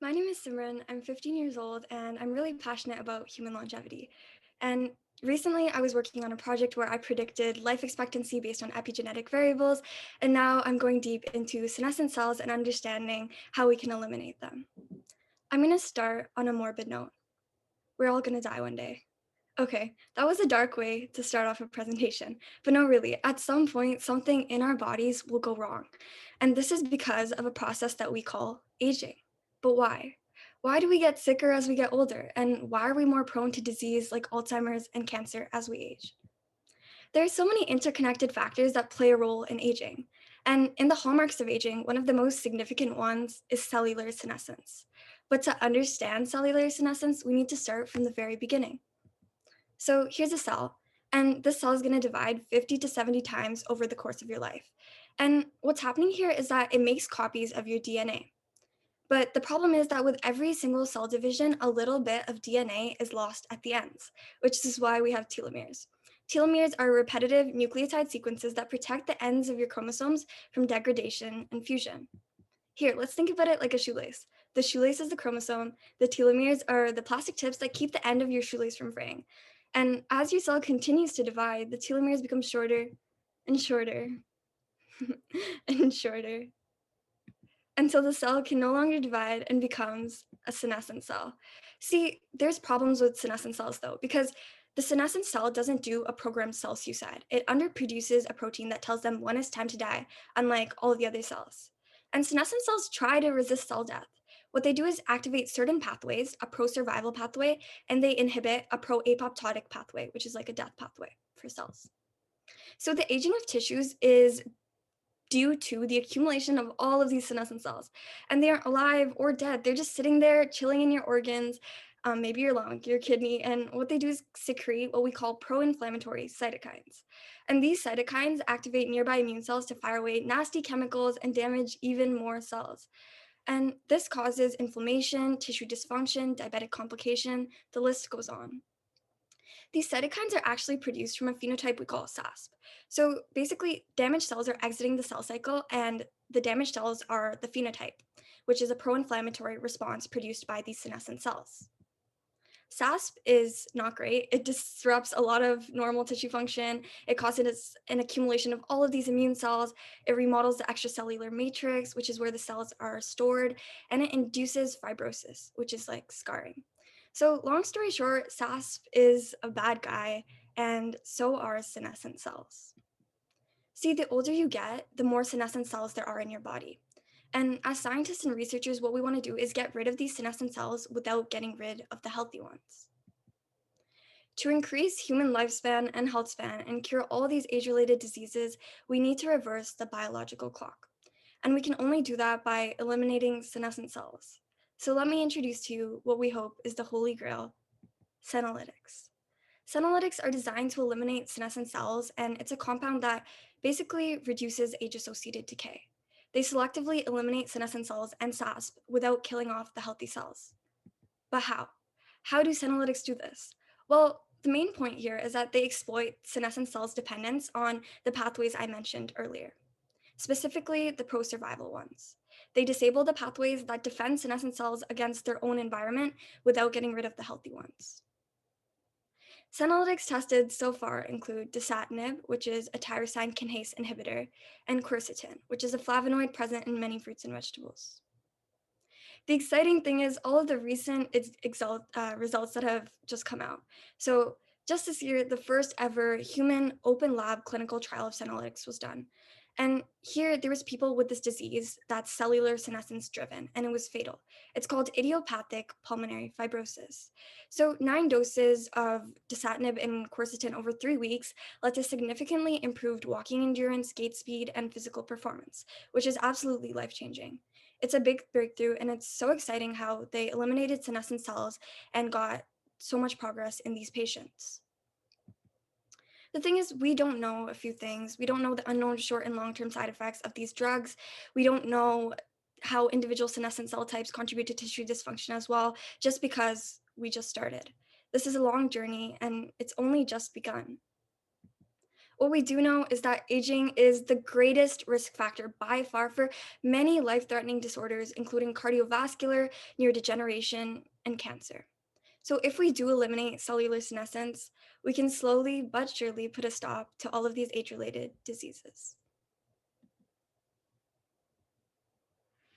My name is Simran. I'm 15 years old and I'm really passionate about human longevity. And recently I was working on a project where I predicted life expectancy based on epigenetic variables. And now I'm going deep into senescent cells and understanding how we can eliminate them. I'm going to start on a morbid note. We're all going to die one day. Okay, that was a dark way to start off a presentation. But no, really, at some point, something in our bodies will go wrong. And this is because of a process that we call aging. But why? Why do we get sicker as we get older? And why are we more prone to disease like Alzheimer's and cancer as we age? There are so many interconnected factors that play a role in aging. And in the hallmarks of aging, one of the most significant ones is cellular senescence. But to understand cellular senescence, we need to start from the very beginning. So here's a cell, and this cell is going to divide 50 to 70 times over the course of your life. And what's happening here is that it makes copies of your DNA. But the problem is that with every single cell division, a little bit of DNA is lost at the ends, which is why we have telomeres. Telomeres are repetitive nucleotide sequences that protect the ends of your chromosomes from degradation and fusion. Here, let's think about it like a shoelace. The shoelace is the chromosome, the telomeres are the plastic tips that keep the end of your shoelace from fraying. And as your cell continues to divide, the telomeres become shorter and shorter and shorter until the cell can no longer divide and becomes a senescent cell. See, there's problems with senescent cells though, because the senescent cell doesn't do a programmed cell suicide. It underproduces a protein that tells them when it's time to die, unlike all of the other cells. And senescent cells try to resist cell death. What they do is activate certain pathways, a pro-survival pathway, and they inhibit a pro-apoptotic pathway, which is like a death pathway for cells. So the aging of tissues is due to the accumulation of all of these senescent cells. And they aren't alive or dead. They're just sitting there chilling in your organs, maybe your lung, your kidney. And what they do is secrete what we call pro-inflammatory cytokines. And these cytokines activate nearby immune cells to fire away nasty chemicals and damage even more cells. And this causes inflammation, tissue dysfunction, diabetic complication, the list goes on. These cytokines are actually produced from a phenotype we call SASP. So basically, damaged cells are exiting the cell cycle, and the damaged cells are the phenotype, which is a pro inflammatory response produced by these senescent cells. SASP is not great. It disrupts a lot of normal tissue function. It causes an accumulation of all of these immune cells. It remodels the extracellular matrix, which is where the cells are stored, and it induces fibrosis, which is like scarring. So, long story short, SASP is a bad guy, and so are senescent cells. See, the older you get, the more senescent cells there are in your body. And as scientists and researchers, what we want to do is get rid of these senescent cells without getting rid of the healthy ones. To increase human lifespan and health span and cure all these age related diseases, we need to reverse the biological clock. And we can only do that by eliminating senescent cells. So let me introduce to you what we hope is the holy grail: Senolytics. Senolytics are designed to eliminate senescent cells, and it's a compound that basically reduces age-associated decay. They selectively eliminate senescent cells and SASP without killing off the healthy cells. But how? How do Senolytics do this? Well, the main point here is that they exploit senescent cells' dependence on the pathways I mentioned earlier, specifically the pro-survival ones. They disable the pathways that defend senescent cells against their own environment without getting rid of the healthy ones. Senolytics tested so far include dasatinib, which is a tyrosine kinase inhibitor, and quercetin, which is a flavonoid present in many fruits and vegetables. The exciting thing is all of the recent results that have just come out. So just this year, the first ever human open lab clinical trial of senolytics was done. And here there was people with this disease that's cellular senescence driven, and it was fatal. It's called idiopathic pulmonary fibrosis. So 9 doses of dasatinib and quercetin over 3 weeks led to significantly improved walking endurance, gait speed, and physical performance, which is absolutely life-changing. It's a big breakthrough, and it's so exciting how they eliminated senescent cells and got so much progress in these patients. The thing is, we don't know a few things. We don't know the unknown short and long-term side effects of these drugs. We don't know how individual senescent cell types contribute to tissue dysfunction as well, just because we just started. This is a long journey, and it's only just begun. What we do know is that aging is the greatest risk factor by far for many life threatening disorders, including cardiovascular, neurodegeneration, and cancer. So, if we do eliminate cellular senescence, we can slowly but surely put a stop to all of these age related diseases.